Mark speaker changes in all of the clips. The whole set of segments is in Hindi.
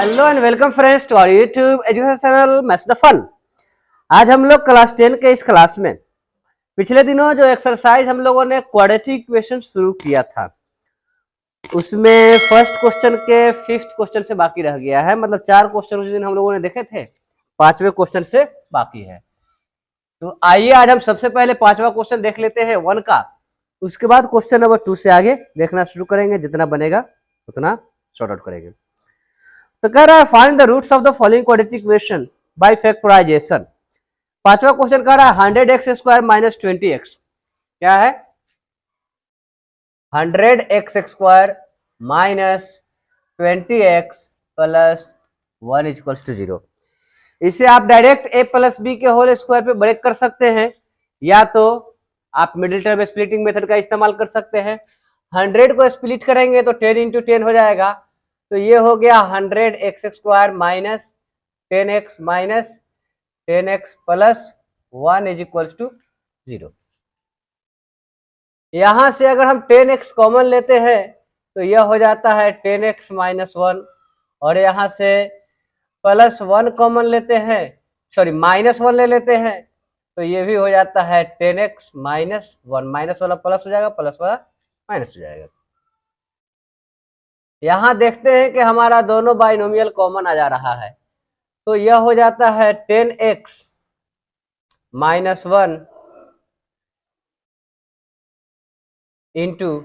Speaker 1: Hello and welcome friends to our YouTube education channel maths the fun. आज हम लोग क्लास 10 के इस क्लास में पिछले दिनों जो एक्सरसाइज हम लोगों ने क्वाड्रेटिक इक्वेशन शुरू किया था उसमें फर्स्ट क्वेश्चन के फिफ्थ क्वेश्चन से बाकी रह गया है। मतलब 4 क्वेश्चन उस दिन हम लोगों ने देखे थे, 5वें क्वेश्चन से बाकी है। तो आइए आज हम सबसे पहले 5वां क्वेश्चन देख लेते हैं 1 का। उसके बाद क्वेश्चन नंबर 2 से आगे देखना शुरू करेंगे, जितना बनेगा उतना सॉर्ट आउट करेंगे। तो कह रहा है find the roots of the following quadratic equation by factorisation. 5वां क्वेश्चन कह रहा है 100x² माइनस 20x। क्या है? 100x² minus 20x plus 1 equals to 0। इसे आप डायरेक्ट a प्लस बी के होल स्क्वायर पे ब्रेक कर सकते हैं, या तो आप मिडिल टर्म स्प्लिटिंग मेथड का इस्तेमाल कर सकते हैं। 100 को स्प्लिट करेंगे तो 10 इंटू 10 हो जाएगा, तो ये हो गया 100x² minus 10x minus 10x plus 1 is equals to 0। यहां से अगर हम 10x कॉमन लेते हैं तो यह हो जाता है 10x माइनस 1, और यहां से प्लस 1 कॉमन लेते हैं, सॉरी माइनस 1 ले लेते हैं तो ये भी हो जाता है 10x माइनस 1। माइनस वाला प्लस हो जाएगा, प्लस वाला माइनस हो जाएगा। यहां देखते हैं कि हमारा दोनों बाइनोमियल कॉमन आ जा रहा है, तो यह हो जाता है 10x minus 1 into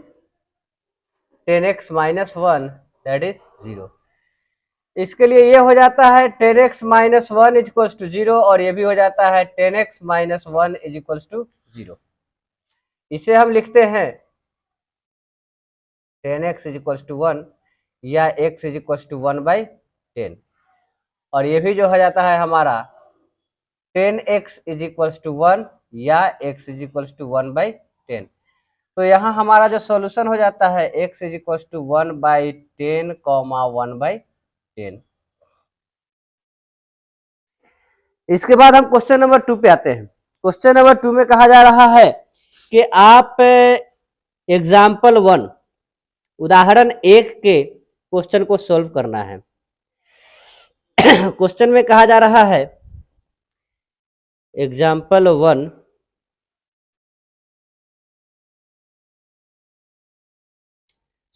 Speaker 1: 10x minus 1 that is 0। इसके लिए ये हो जाता है 10x minus 1 is equals to 0, और ये भी हो जाता है 10x minus 1 is equals to 0। इसे हम लिखते हैं 10x इज इक्वल्स टू 1 या x इज इक्वल्स टू 1/10, और ये भी जो हो जाता है हमारा 10x इज इक्वल्स टू 1 या x इज इक्वल्स टू 1/10। तो यहाँ हमारा जो सॉल्यूशन हो जाता है x इज इक्वल्स टू 1/10 1/10। इसके बाद हम क्वेश्चन नंबर 2 पे आते हैं। क्वेश्चन नंबर 2 में कहा जा रहा है कि आप एग्जाम्पल 1 उदाहरण 1 के क्वेश्चन को सॉल्व करना है। क्वेश्चन में कहा जा रहा है example 1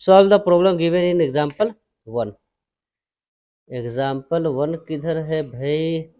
Speaker 1: solve the problem given in example 1। Example 1 किधर है भाई?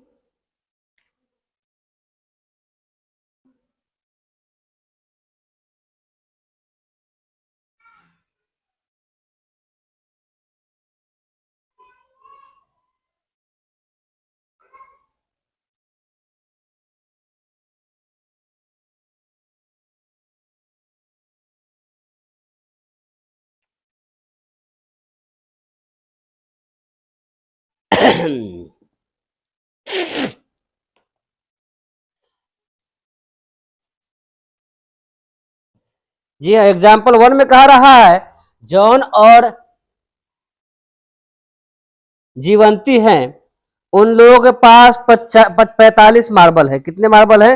Speaker 1: जी हाँ, एग्जाम्पल 1 में कह रहा है जॉन और जीवंती हैं, उन लोगों के पास 45 मार्बल है। कितने मार्बल है?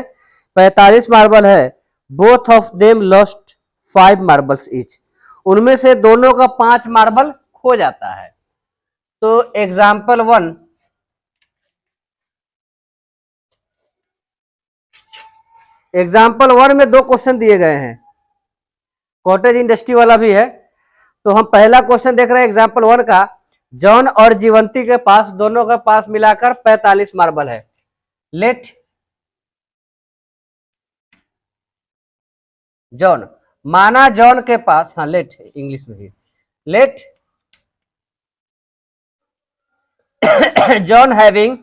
Speaker 1: 45 मार्बल है। Both of them lost 5 marbles each. उनमें से दोनों का 5 मार्बल खो जाता है। तो एग्जाम्पल 1 में 2 क्वेश्चन दिए गए हैं, कॉटेज इंडस्ट्री वाला भी है। तो हम पहला क्वेश्चन देख रहे हैं एग्जाम्पल 1 का। जॉन और जीवंती के पास, दोनों के पास मिलाकर 45 मार्बल है। लेट जॉन, माना जॉन के पास, हाँ लेट इंग्लिश में ही, let John having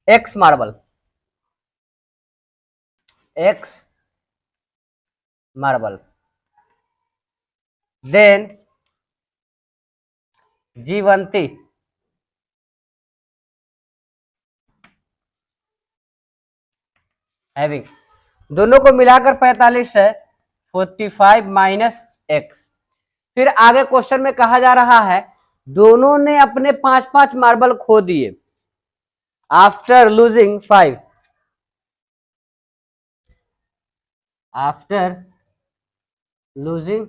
Speaker 1: x marble, x marble, then Jeevanti having, दोनों को मिलाकर 45 है, 45 माइनस एक्स। फिर आगे क्वेश्चन में कहा जा रहा है दोनों ने अपने 5-5 मार्बल खो दिए। After losing 5, after losing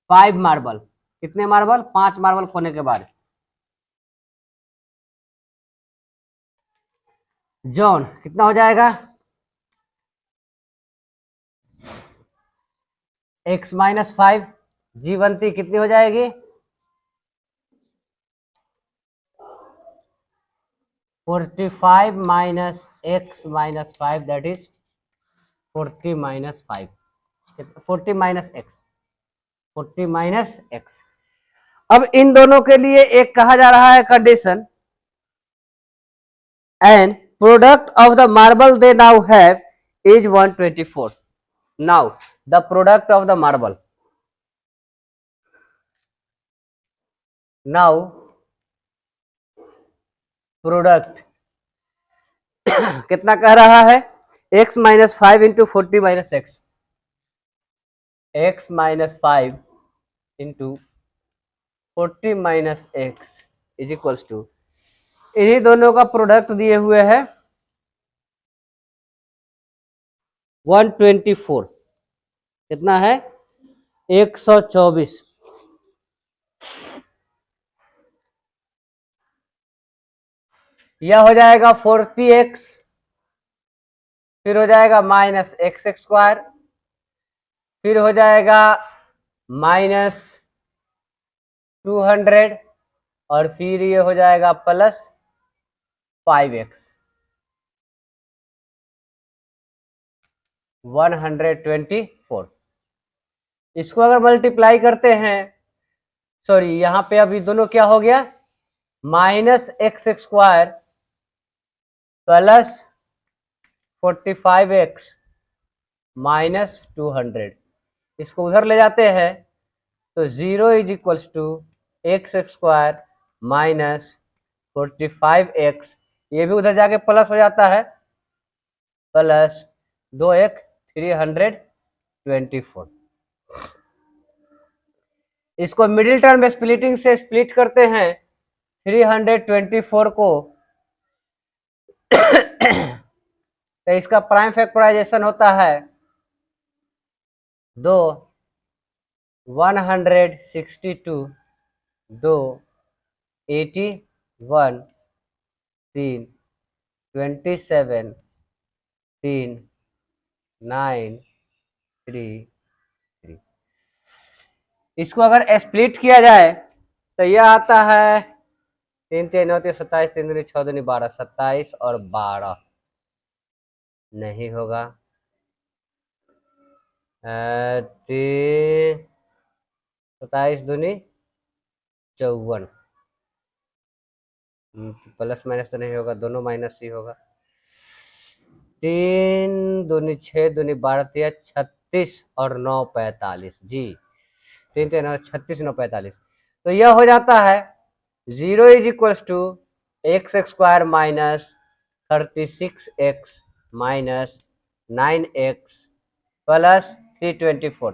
Speaker 1: 5 marble, कितने मार्बल? 5 मार्बल खोने के बाद। जॉन कितना हो जाएगा, x-5। जीवंती कितनी हो जाएगी, 45 minus x-5 that is 40 minus 5, 40 minus x, 40 minus x। अब इन दोनों के लिए एक कहा जा रहा है condition, and product of the marble they now have is 124। Now the product of the marble, now product कितना कह रहा है, x-5 into 40 minus x, x-5 into 40 minus x is equals to, इन्हीं दोनों का प्रोडक्ट दिए हुए है 124, कितना है 124। यह हो जाएगा 40x, फिर हो जाएगा माइनस एक्स स्क्वायर, फिर हो जाएगा माइनस 200, और फिर ये हो जाएगा प्लस 5x, 124। इसको अगर मल्टीप्लाई करते हैं, सॉरी यहां पे अभी दोनों क्या हो गया, minus x square plus 45x minus 200, इसको उधर ले जाते हैं तो 0 is equals to x square minus 45x, ये भी उधर जाके प्लस हो जाता है, प्लस 2x 324। इसको मिडिल टर्म स्प्लिटिंग से स्प्लिट करते हैं, 324 को तो इसका प्राइम फैक्टराइजेशन होता है 2 162, 2 81, 3 27, 3 9 3 3। इसको अगर स्प्लिट किया जाए तो यह आता है 3 3 9 3 27, 3 दूनी 6 दूनी 12, 27 और 12 नहीं होगा, 27 दूनी 54, प्लस माइनस तो नहीं होगा, दोनों माइनस ही होगा, 3 दूनी 6 दूनी 12 36 और 9 45, जी 3 3 9 36 9 45। तो यह हो जाता है 0 is equals to x square minus 36x minus 9x plus 324।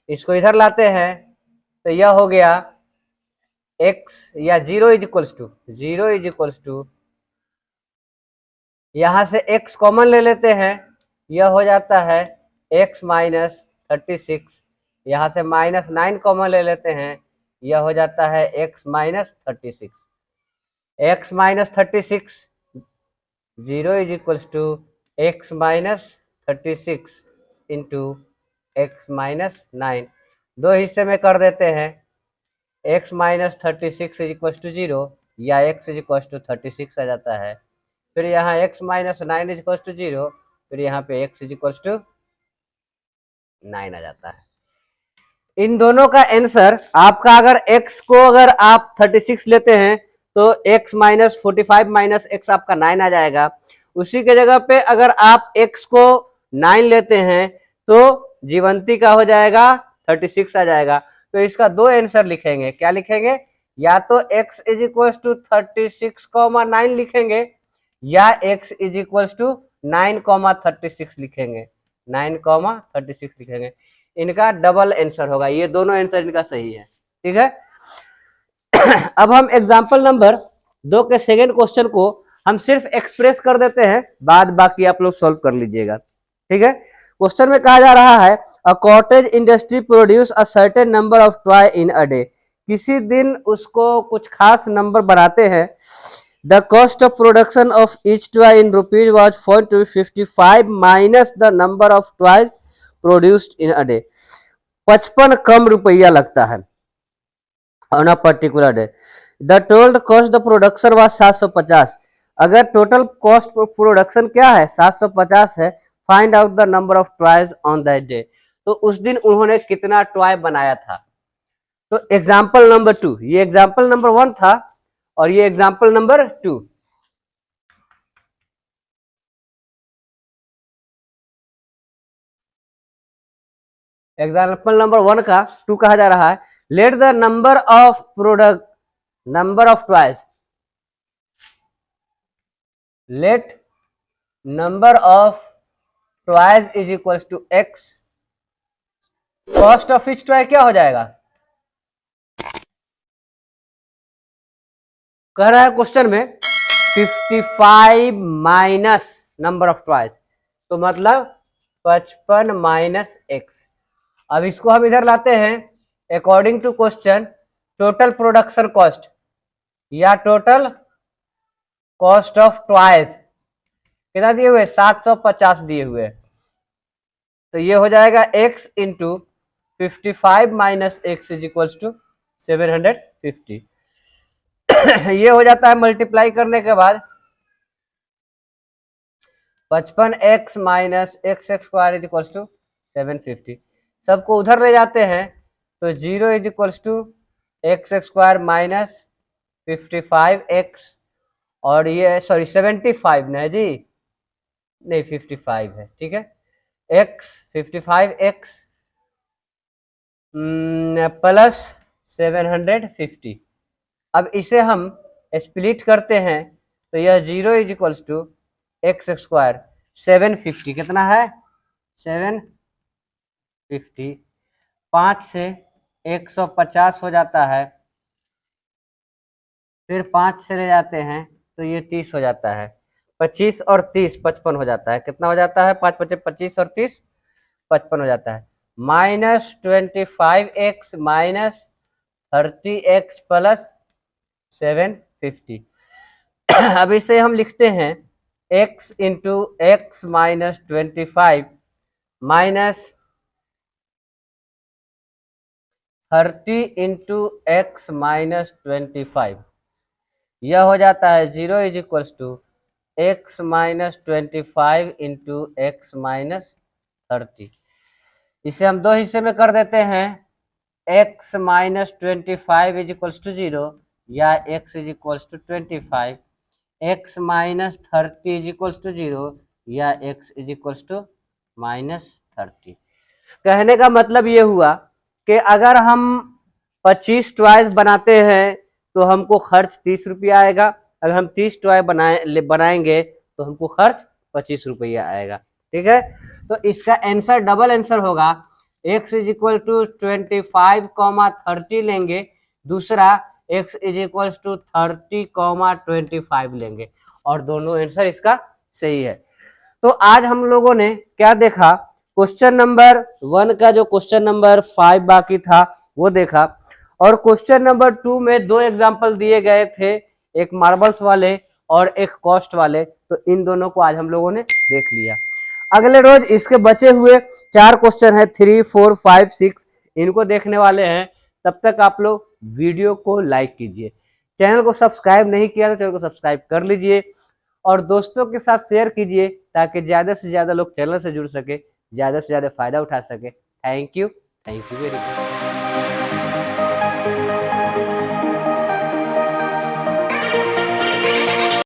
Speaker 1: इसको इधर लाते हैं तो यह हो गया x या 0 इज इक्वल्स टू यहां से x कॉमन ले लेते हैं, यह हो जाता है x माइनस 36, यहां से माइनस 9 कॉमन ले लेते हैं, यह हो जाता है x minus 36, x minus 36, 0 is equals to x minus 36 into x minus 9, दो हिस्से में कर देते हैं, x minus 36 is equals to 0 या x इज इक्वल्स टू 36 आ जाता है, फिर यहाँ x minus 9 is equals to 0, फिर यहाँ पे x इज इक्वल्स टू 9 आ जाता है। इन दोनों का आंसर आपका, अगर x को अगर आप 36 लेते हैं तो x माइनस 45 माइनस x आपका 9 आ जाएगा, उसी के जगह पे अगर आप x को 9 लेते हैं तो जीवंती का हो जाएगा 36 आ जाएगा। तो इसका दो आंसर लिखेंगे, क्या लिखेंगे, या तो x इज इक्वल्स टू 36,9 लिखेंगे या x इज इक्वल्स टू 9,36 लिखेंगे, 9,36 लिखेंगे, इनका डबल आंसर होगा, ये दोनों आंसर इनका सही है, ठीक है। अब हम एग्जांपल नंबर 2 के सेकंड क्वेश्चन को हम सिर्फ एक्सप्रेस कर देते हैं, बाद बाकी आप लोग सॉल्व कर लीजिएगा, ठीक है। क्वेश्चन में कहा जा रहा है a cottage industry produce a certain number of toy in a day, किसी दिन उसको कुछ खास नंबर बनाते हैं The cost of production of each toy in rupees was 455 minus the number of toys produced in a day. 55 कम रुपया लगता है on a particular day. The total cost the production was 750. अगर टोटल कॉस्ट प्रोडक्शन क्या है 750 है, find out the number of toys on that day. तो उस दिन उन्होंने कितना टॉय बनाया था. तो एग्जाम्पल नंबर 2, ये एग्जाम्पल नंबर 1 था और ये एग्जाम्पल नंबर 2. एग्जाम्पल नंबर 1 का 2 कहा जा रहा है. Let the number of product number of toys, let number of toys is equal to x. Cost of each toy क्या हो जाएगा, कह रहा है क्वेश्चन में 55 माइनस नंबर ऑफ टॉयज, तो मतलब 55 माइनस एक्स. अब इसको हम इधर लाते हैं. According to question total production cost या टोटल कॉस्ट ऑफ टॉयज कितना दिए हुए 750 दिए हुए, तो ये हो जाएगा x into 55 minus x is equal to 750. ये हो जाता है मल्टीप्लाई करने के बाद 55x minus x square is equal to 750. सबको उधर ले जाते हैं तो 0 is equal to x square minus 55x और ये सॉरी 75 ना जी, नहीं 55 है, ठीक है. x 55x plus 750. अब इसे हम स्प्लिट करते हैं तो यह 0 is equal to x square 750 कितना है 750. 5 से 150 हो जाता है, फिर 5 से ले जाते हैं तो ये 30 हो जाता है. 25 और 30 55 हो जाता है. कितना हो जाता है 5 25 25 और 30 55 हो जाता है. Minus 25x minus 30x plus 750. अब इसे हम लिखते हैं x into x minus 25 minus 30 into x minus 25. यह हो जाता है 0 is equal to x minus 25 into x minus 30. इसे हम दो हिस्से में कर देते हैं. x minus 25 is equal to 0 या x is equal to 25. x minus 30 is equal to 0 या x is equal to minus 30. कहने का मतलब ये हुआ कि अगर हम 25 टॉयज बनाते हैं तो हमको खर्च 30 रुपया आएगा. अगर हम 30 टॉय बनाएंगे तो हमको खर्च 25 रुपया आएगा. ठीक है, तो इसका आंसर डबल आंसर होगा. x इज इक्वल टू 25,30 लेंगे, दूसरा x इज इक्वल टू 30,25 लेंगे और दोनों आंसर इसका सही है. तो आज हम लोगों ने क्या देखा, क्वेश्चन नंबर 1 का जो क्वेश्चन नंबर 5 बाकी था वो देखा और क्वेश्चन नंबर 2 में 2 एग्जाम्पल दिए गए थे, एक मार्बल्स वाले और एक कॉस्ट वाले. तो इन दोनों को आज हम लोगों ने देख लिया. अगले रोज इसके बचे हुए 4 क्वेश्चन है 3, 4, 5, 6 इनको देखने वाले हैं. तब तक आप लोग वीडियो को लाइक कीजिए, चैनल को सब्सक्राइब नहीं किया तो चैनल को सब्सक्राइब कर लीजिए और दोस्तों के साथ शेयर कीजिए ताकि ज्यादा से ज्यादा लोग चैनल से जुड़ सके, ज्यादा से ज्यादा फायदा उठा सके. Thank you very much.